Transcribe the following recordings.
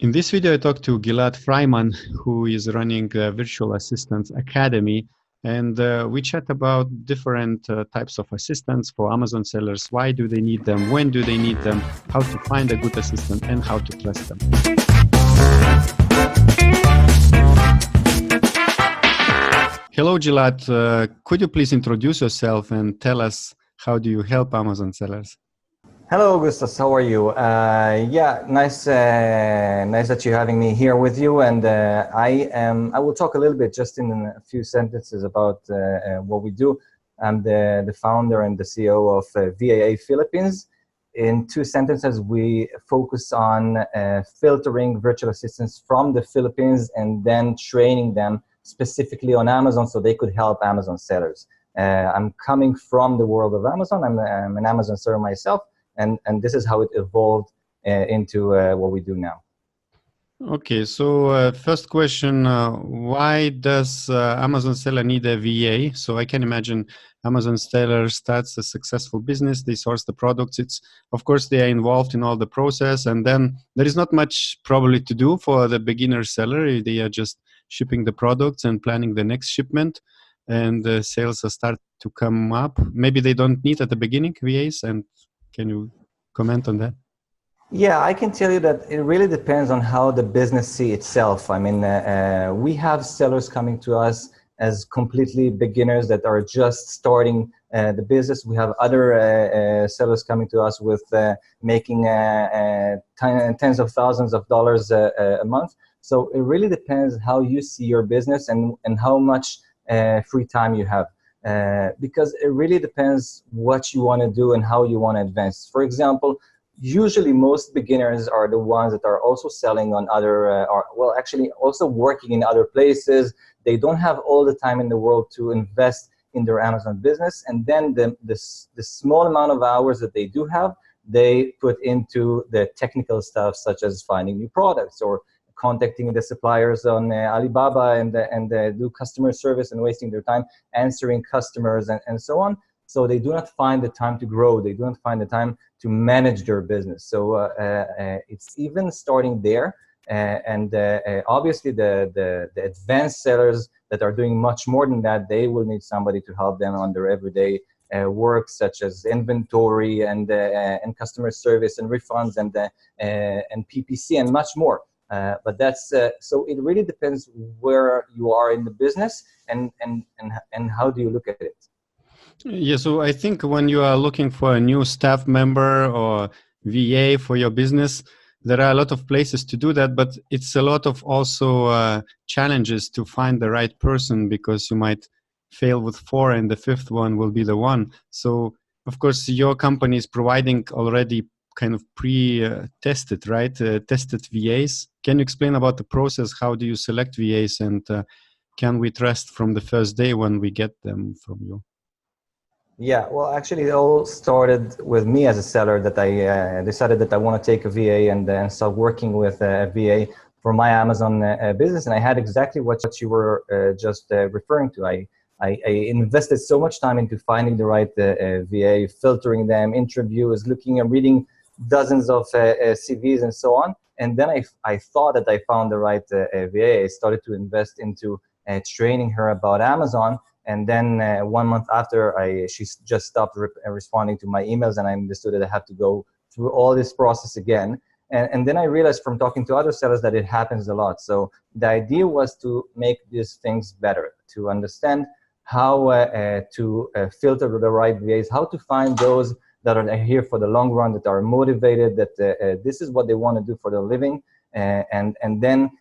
In this video, I talked to GILAD FREIMANN, who is running a Virtual Assistants Academy, and we chat about different types of assistants for Amazon sellers. Why do they need them? When do they need them? How to find a good assistant and how to trust them. Hello, GILAD. Could you please introduce yourself and tell us how do you help Amazon sellers? Hello, Augustas. How are you? Nice that you're having me here with you. And I will talk a little bit, just in a few sentences, about what we do. I'm the founder and the CEO of VAA Philippines. In 2 sentences, we focus on filtering virtual assistants from the Philippines and then training them specifically on Amazon so they could help Amazon sellers. I'm coming from the world of Amazon. I'm an Amazon seller myself. And this is how it evolved into what we do now. Okay, so first question, why does Amazon seller need a VA? So I can imagine Amazon seller starts a successful business, they source the products, of course they are involved in all the process, and then there is not much probably to do for the beginner seller. They are just shipping the products and planning the next shipment, and the sales start to come up. Maybe they don't need at the beginning VAs, and can you comment on that? Yeah, I can tell you that it really depends on how the business see itself. I mean, we have sellers coming to us as completely beginners that are just starting the business. We have other sellers coming to us with making tens of thousands of dollars a month. So it really depends how you see your business and how much free time you have. Because it really depends what you want to do and how you want to advance. For example, usually most beginners are the ones that are also selling on other, actually also working in other places. They don't have all the time in the world to invest in their Amazon business. And then the small amount of hours that they do have, they put into the technical stuff, such as finding new products or contacting the suppliers on Alibaba and do customer service and wasting their time answering customers and so on. So they do not find the time to grow. They do not find the time to manage their business. So it's even starting there. Obviously the advanced sellers that are doing much more than that, they will need somebody to help them on their everyday work, such as inventory and customer service and refunds and PPC and much more. But that's so it really depends where you are in the business and how do you look at it. Yeah, so I think when you are looking for a new staff member or VA for your business, there are a lot of places to do that, but it's a lot of also challenges to find the right person, because you might fail with 4 and the 5th one will be the one. So of course your company is providing already kind of pre-tested, right? Tested VAs. Can you explain about the process? How do you select VAs, and can we trust from the first day when we get them from you? Yeah, well, actually, it all started with me as a seller, that I decided that I want to take a VA and start working with a VA for my Amazon business. And I had exactly what you were just referring to. I invested so much time into finding the right VA, filtering them, interviews, looking and reading dozens of CVs and so on. And then I thought that I found the right VA. I started to invest into training her about Amazon. And then 1 month after, she just stopped responding to my emails, and I understood that I have to go through all this process again. And then I realized from talking to other sellers that it happens a lot. So the idea was to make these things better, to understand how to filter the right VAs, how to find those that are here for the long run, that are motivated, that this is what they want to do for their living, and then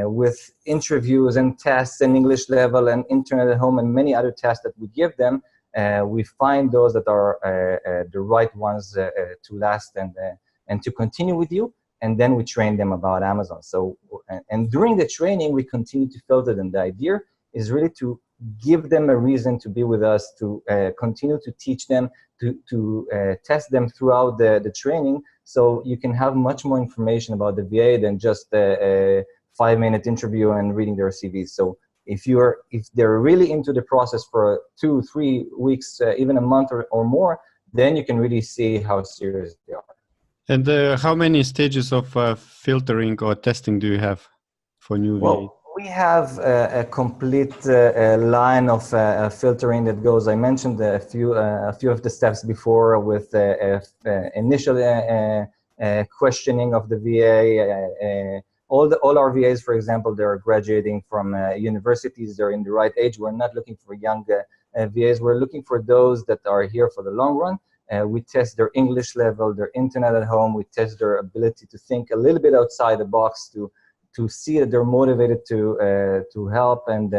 with interviews and tests and English level and internet at home and many other tests that we give them, we find those that are the right ones to last and to continue with you. And then we train them about Amazon. So, and during the training, we continue to filter them. The idea is really to give them a reason to be with us, to continue to teach them, to test them throughout the training, so you can have much more information about the VA than just a 5-minute interview and reading their CVs. So if they're really into the process for 2-3 weeks, even a month or more, then you can really see how serious they are. And how many stages of filtering or testing do you have for new VA? Well, we have a complete line of filtering that goes. I mentioned a few of the steps before with initial questioning of the VA. All our VAs, for example, they're graduating from universities. They're in the right age. We're not looking for young VAs. We're looking for those that are here for the long run. We test their English level, their internet at home. We test their ability to think a little bit outside the box, to see that they're motivated to help and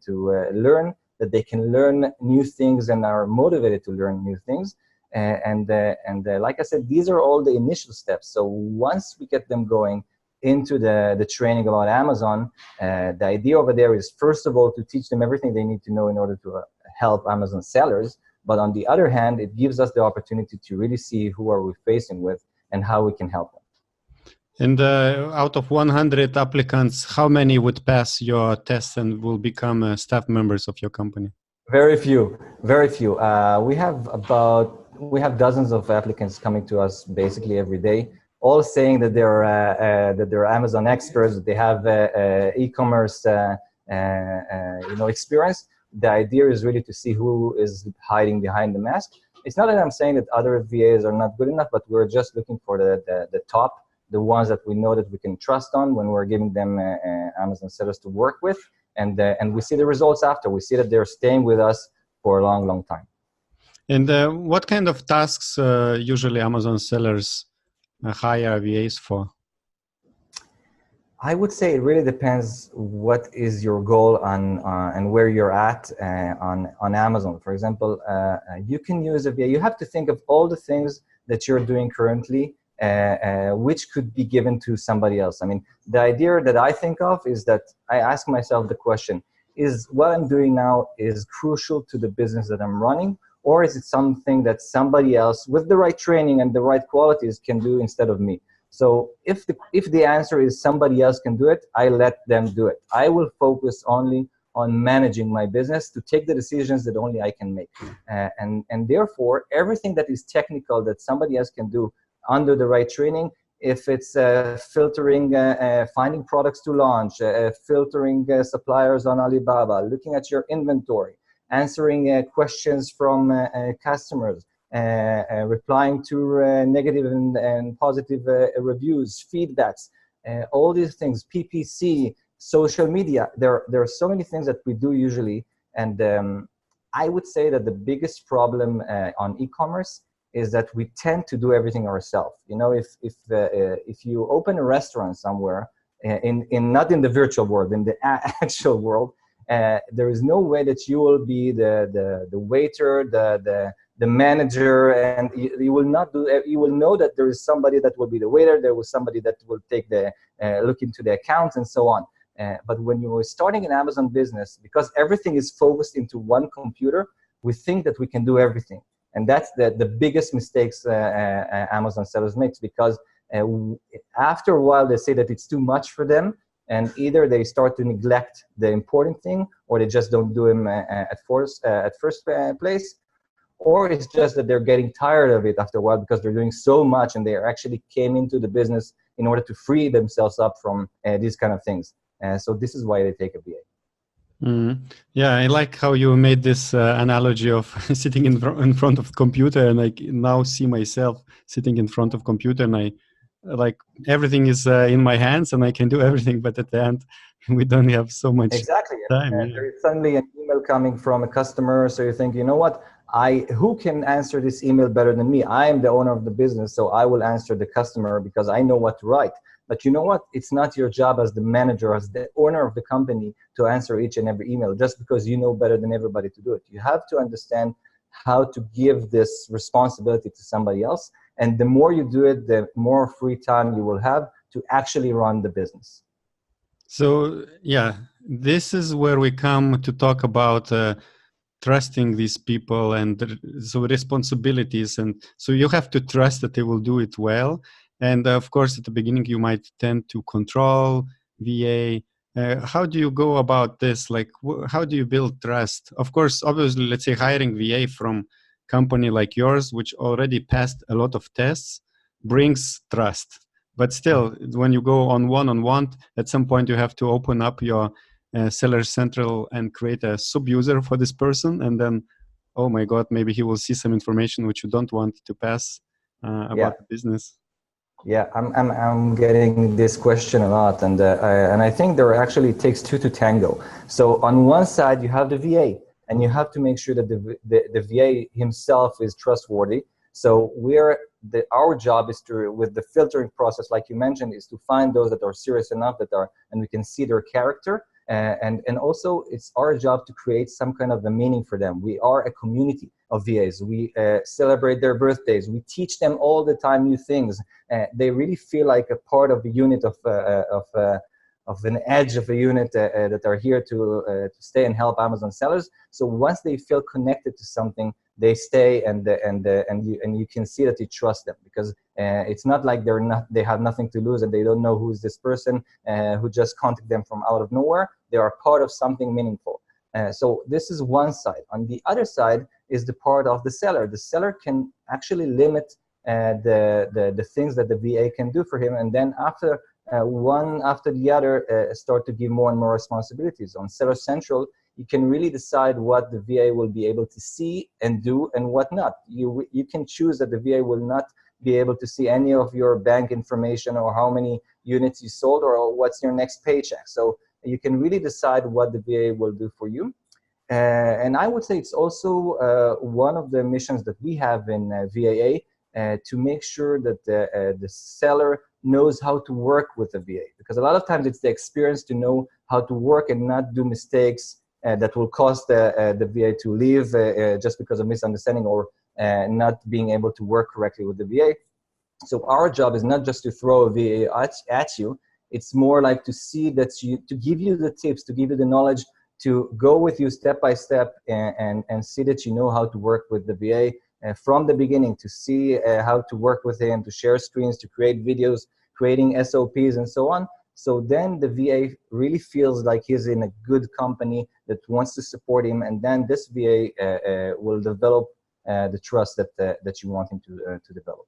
to learn, that they can learn new things and are motivated to learn new things. Like I said, these are all the initial steps. So once we get them going into the training about Amazon, the idea over there is, first of all, to teach them everything they need to know in order to help Amazon sellers. But on the other hand, it gives us the opportunity to really see who are we facing with and how we can help them. And out of 100 applicants, how many would pass your tests and will become staff members of your company? Very few, very few. We have dozens of applicants coming to us basically every day, all saying that they're Amazon experts, that they have e-commerce experience. The idea is really to see who is hiding behind the mask. It's not that I'm saying that other VAs are not good enough, but we're just looking for the top, the ones that we know that we can trust on when we're giving them Amazon sellers to work with. And we see the results after. We see that they're staying with us for a long, long time. And what kind of tasks usually Amazon sellers hire VAs for? I would say it really depends what is your goal on and where you're at on Amazon. For example, you can use a VA. You have to think of all the things that you're doing currently, which could be given to somebody else. I mean, the idea that I think of is that I ask myself the question, is what I'm doing now is crucial to the business that I'm running, or is it something that somebody else with the right training and the right qualities can do instead of me? So if the answer is somebody else can do it, I let them do it. I will focus only on managing my business to take the decisions that only I can make. And therefore, everything that is technical that somebody else can do under the right training, if it's filtering, finding products to launch, filtering suppliers on Alibaba, looking at your inventory, answering questions from customers, replying to negative and positive reviews, feedbacks, all these things, PPC, social media. There are so many things that we do usually. And I would say that the biggest problem on e-commerce is that we tend to do everything ourselves. You know, if you open a restaurant somewhere, not in the virtual world, in the actual world, there is no way that you will be the waiter, the manager, and you will not do. You will know that there is somebody that will be the waiter. There was somebody that will take the look into the accounts and so on. But when you are starting an Amazon business, because everything is focused into one computer, we think that we can do everything. And that's the biggest mistakes Amazon sellers make, because after a while they say that it's too much for them, and either they start to neglect the important thing, or they just don't do them at first place, or it's just that they're getting tired of it after a while because they're doing so much, and they actually came into the business in order to free themselves up from these kind of things. So this is why they take a VA. Yeah, I like how you made this analogy of sitting in front of the computer, and I now see myself sitting in front of computer, and I like everything is in my hands and I can do everything, but at the end we don't have so much time. There is suddenly an email coming from a customer, so you think, you know what, who can answer this email better than me? I am the owner of the business, so I will answer the customer because I know what to write. But you know what? It's not your job as the manager, as the owner of the company, to answer each and every email just because you know better than everybody to do it. You have to understand how to give this responsibility to somebody else. And the more you do it, the more free time you will have to actually run the business. So, yeah, this is where we come to talk about trusting these people, and so responsibilities. And so you have to trust that they will do it well. And of course, at the beginning, you might tend to control VA. How do you go about this? Like, how do you build trust? Of course, obviously, let's say hiring VA from company like yours, which already passed a lot of tests. brings trust. But still, when you go on one-on-one, at some point you have to open up your Seller Central and create a sub-user for this person, and then, oh my God, maybe he will see some information which you don't want to pass about the business. Yeah, I'm getting this question a lot, and I think there actually takes two to tango. So on one side you have the VA, and you have to make sure that the VA himself is trustworthy. So our job is to, with the filtering process, like you mentioned, is to find those that are serious enough, and we can see their character. And also it's our job to create some kind of a meaning for them. We are a community of VAs. We celebrate their birthdays. We teach them all the time new things. They really feel like a part of the unit of an edge of a unit that are here to stay and help Amazon sellers. So once they feel connected to something, they stay, and you can see that you trust them, because it's not like they have nothing to lose and they don't know who's this person who just contacted them from out of nowhere. They are part of something meaningful. So this is one side. On the other side is the part of the seller. The seller can actually limit the things that the VA can do for him, and then one after the other start to give more and more responsibilities. On Seller Central, you can really decide what the VA will be able to see and do and what not. You can choose that the VA will not be able to see any of your bank information or how many units you sold or what's your next paycheck. So you can really decide what the VA will do for you. And I would say it's also one of the missions that we have in VAA to make sure that the seller knows how to work with the VA. Because a lot of times it's the experience to know how to work and not do mistakes that will cause the VA to leave just because of misunderstanding or not being able to work correctly with the VA. So our job is not just to throw a VA at you. It's more like to see that to give you the tips, to give you the knowledge, to go with you step by step and see that you know how to work with the VA from the beginning, to see how to work with him, to share screens, to create videos, creating SOPs and so on. So then the VA really feels like he's in a good company that wants to support him, and then this VA will develop the trust that you want him to develop.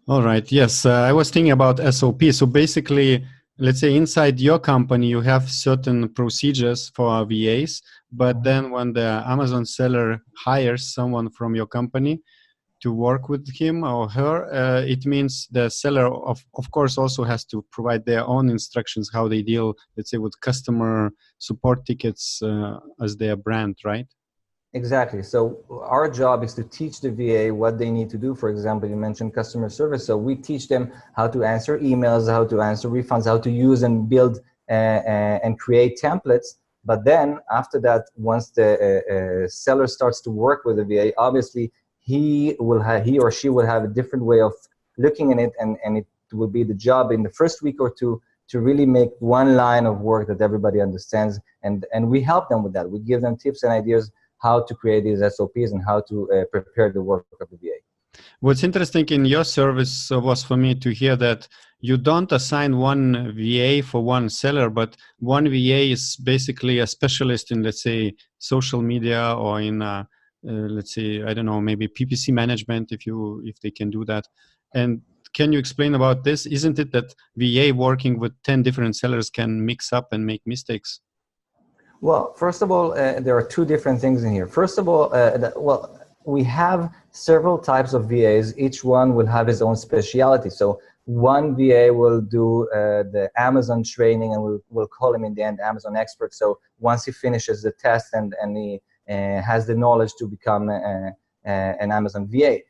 All right. Yes, I was thinking about SOP. So basically, let's say inside your company, you have certain procedures for VAs, but then when the Amazon seller hires someone from your company to work with him or her, it means the seller, of course, also has to provide their own instructions how they deal, let's say, with customer support tickets as their brand, right? Exactly. So our job is to teach the VA what they need to do. For example, you mentioned customer service. So we teach them how to answer emails, how to answer refunds, how to use and build and create templates. But then after that, once the seller starts to work with the VA, obviously he or she will have a different way of looking at it, and it will be the job in the first week or two to really make one line of work that everybody understands. And we help them with that. We give them tips and ideas how to create these SOPs and how to prepare the work of the VA. What's interesting in your service was for me to hear that you don't assign one VA for one seller, but one VA is basically a specialist in, let's say, social media or in, let's say, I don't know, maybe PPC management, if they can do that. And can you explain about this? Isn't it that VA working with 10 different sellers can mix up and make mistakes? Well, first of all, there are two different things in here. First of all, we have several types of VAs. Each one will have his own specialty. So one VA will do the Amazon training, and we'll call him in the end Amazon expert. So once he finishes the test and he has the knowledge to become an Amazon VA,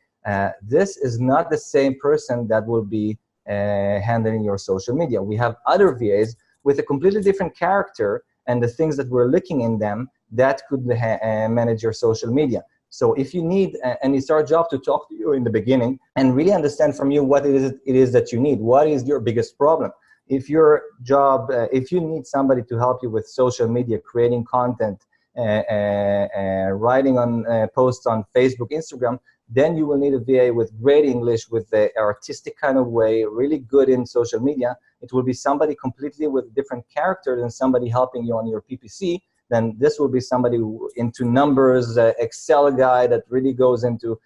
this is not the same person that will be handling your social media. We have other VAs with a completely different character and the things that we're looking in them that could manage your social media. So if you need, and it's our job to talk to you in the beginning and really understand from you what it is that you need. What is your biggest problem? If your job, if you need somebody to help you with social media, creating content, writing on posts on Facebook, Instagram, then you will need a VA with great English, with the artistic kind of way, really good in social media. It will be somebody completely with different character than somebody helping you on your PPC. Then this will be somebody into numbers, Excel guy that really goes into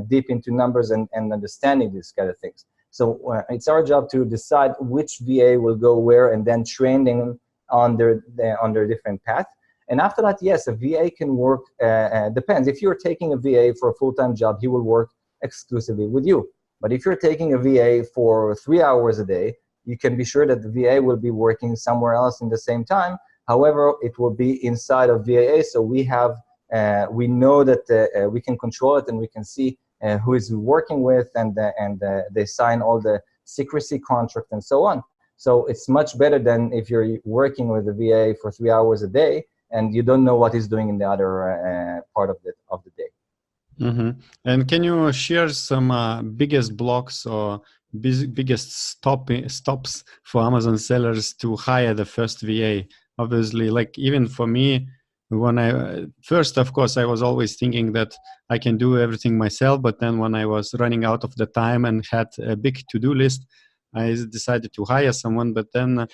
deep into numbers and understanding these kind of things. So it's our job to decide which VA will go where and then train them on their different path. And after that, yes, a VA can work, depends. If you're taking a VA for a full-time job, he will work exclusively with you. But if you're taking a VA for 3 hours a day, you can be sure that the VA will be working somewhere else in the same time. However, it will be inside of VAA, so we we know that we can control it and we can see who is working with, and they sign all the secrecy contract and so on. So it's much better than if you're working with the VA for 3 hours a day and you don't know what he's doing in the other part of the day. Mm-hmm. And can you share some biggest blocks or biggest stops for Amazon sellers to hire the first VA? Obviously, like even for me, when I first, of course, I was always thinking that I can do everything myself. But then when I was running out of the time and had a big to-do list, I decided to hire someone. But then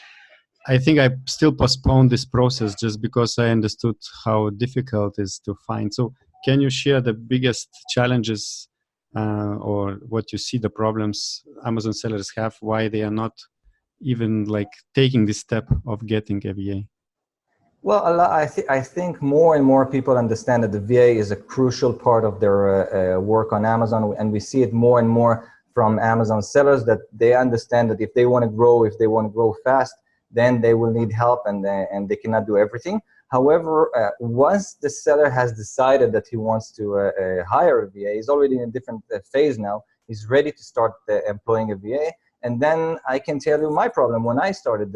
I think I still postponed this process just because I understood how difficult it is to find. So can you share the biggest challenges or what you see the problems Amazon sellers have, why they are not even like taking this step of getting a VA? Well, I think more and more people understand that the VA is a crucial part of their work on Amazon, and we see it more and more from Amazon sellers that they understand that if they want to grow fast, then they will need help, and they cannot do everything. However, once the seller has decided that he wants to hire a VA, he's already in a different phase now. He's ready to start employing a VA. And then I can tell you my problem when I started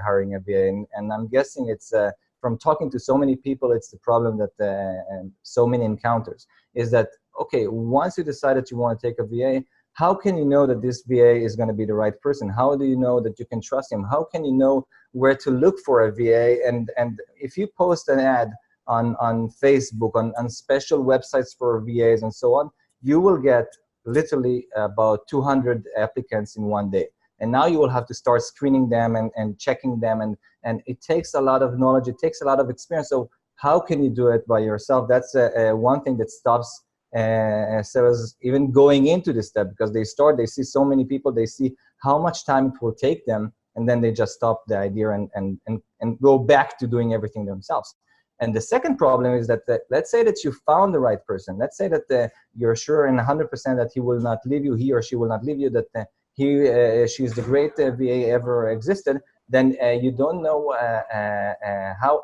hiring a VA, and I'm guessing it's from talking to so many people, it's the problem that so many encounters, is that, okay, once you decide that you want to take a VA, how can you know that this VA is going to be the right person? How do you know that you can trust him? How can you know where to look for a VA? And if you post an ad on Facebook, on special websites for VAs and so on, you will get literally about 200 applicants in one day. And now you will have to start screening them and checking them. And it takes a lot of knowledge. It takes a lot of experience. So how can you do it by yourself? That's one thing that stops sellers even going into this step, because they see so many people, they see how much time it will take them, and then they just stop the idea and go back to doing everything themselves. And the second problem is that, let's say that you found the right person. Let's say that you're sure and 100% that he will not leave you, he or she will not leave you, that she's the great VA ever existed. Then you don't know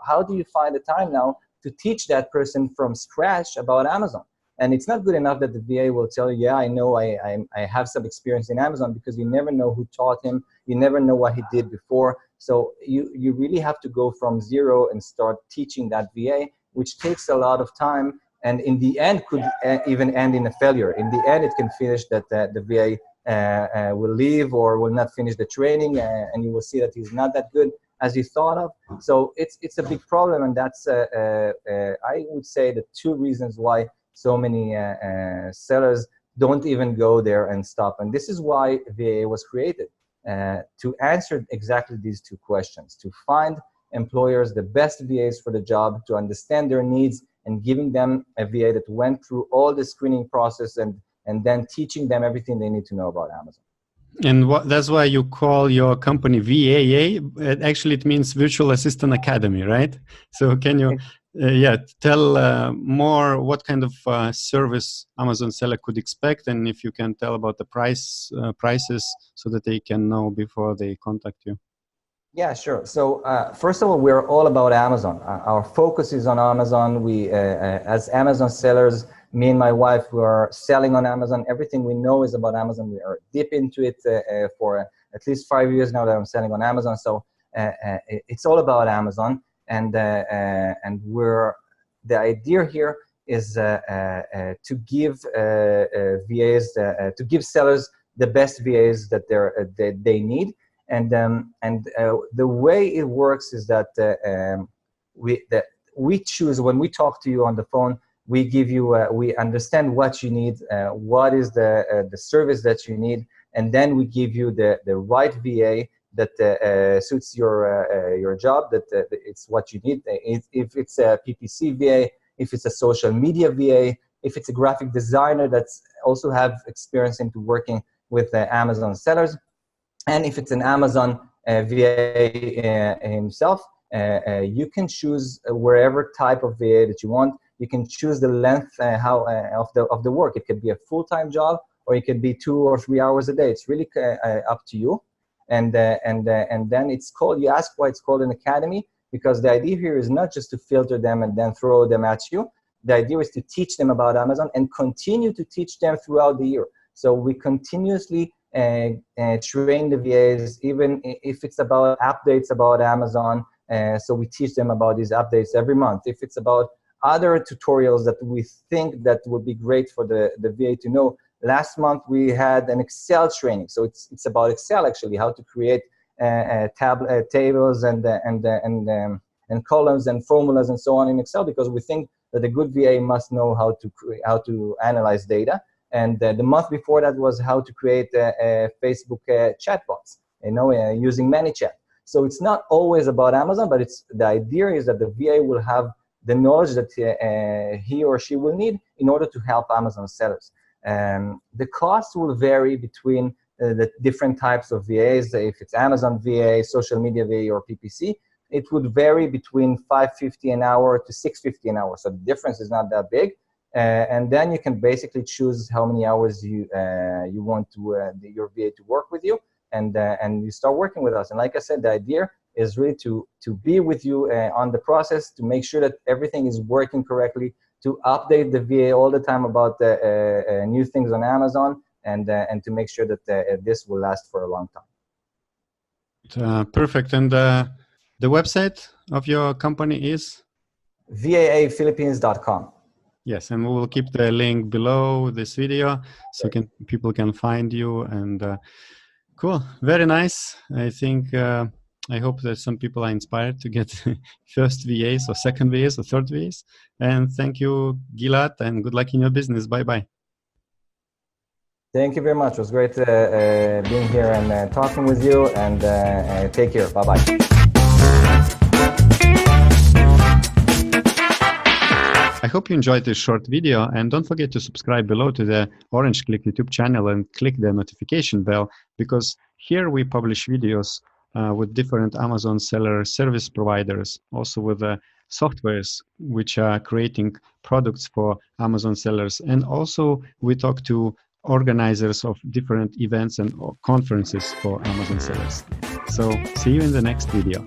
how do you find the time now to teach that person from scratch about Amazon. And it's not good enough that the VA will tell you, yeah, I know I have some experience in Amazon, because you never know who taught him. You never know what he did before. So you really have to go from zero and start teaching that VA, which takes a lot of time. And in the end, could even end in a failure. In the end, it can finish that the VA will leave or will not finish the training, and you will see that he's not that good as you thought of. So it's a big problem, and that's, I would say, the two reasons why so many sellers don't even go there and stop. And this is why VA was created, to answer exactly these two questions, to find employers the best VAs for the job, to understand their needs, and giving them a VA that went through all the screening process, and then teaching them everything they need to know about Amazon. And that's why you call your company VAA. Actually, it means Virtual Assistant Academy, right? So can you tell more what kind of service Amazon seller could expect, and if you can tell about the prices so that they can know before they contact you. Yeah, sure. So first of all, we're all about Amazon. Our focus is on Amazon. We, as Amazon sellers, me and my wife, we are selling on Amazon. Everything we know is about Amazon. We are deep into it for at least 5 years now that I'm selling on Amazon. So it's all about Amazon. And the idea here is to give VAs, to give sellers the best VAs that they need. And the way it works is that we choose, when we talk to you on the phone, we give you, we understand what you need, what is the service that you need, and then we give you the right VA that suits your job, that it's what you need. If it's a PPC VA, if it's a social media VA, if it's a graphic designer that's also have experience into working with Amazon sellers, and if it's an Amazon VA himself, you can choose wherever type of VA that you want. You can choose the length of the work. It could be a full-time job, or it could be 2 or 3 hours a day. It's really up to you. And then it's called, you ask why it's called an academy, because the idea here is not just to filter them and then throw them at you. The idea is to teach them about Amazon and continue to teach them throughout the year. So we continuously train the VAs, even if it's about updates about Amazon. So we teach them about these updates every month. If it's about other tutorials that we think that would be great for the VA to know. Last month we had an Excel training. So it's about Excel actually, how to create tables and columns and formulas and so on in Excel, because we think that a good VA must know how to analyze data. And the month before that was how to create Facebook chatbots, using ManyChat. So it's not always about Amazon, but the idea is that the VA will have the knowledge that he or she will need in order to help Amazon sellers. The cost will vary between the different types of VAs. If it's Amazon VA, social media VA, or PPC, it would vary between $550 an hour to $650 an hour. So the difference is not that big. And then you can basically choose how many hours you want your VA to work with you, and you start working with us. And like I said, the idea is really to be with you on the process, to make sure that everything is working correctly, to update the VA all the time about new things on Amazon, and to make sure that this will last for a long time. Perfect. And the website of your company is? VAAphilippines.com. Yes, and we will keep the link below this video so people can find you. And cool, very nice. I think, I hope that some people are inspired to get first VAs or second VAs or third VAs. And thank you, Gilad, and good luck in your business. Bye-bye. Thank you very much. It was great being here and talking with you, and take care. Bye-bye. I hope you enjoyed this short video, and don't forget to subscribe below to the Orange Klik YouTube channel and click the notification bell, because here we publish videos with different Amazon seller service providers, also with softwares which are creating products for Amazon sellers. And also we talk to organizers of different events and conferences for Amazon sellers. So see you in the next video.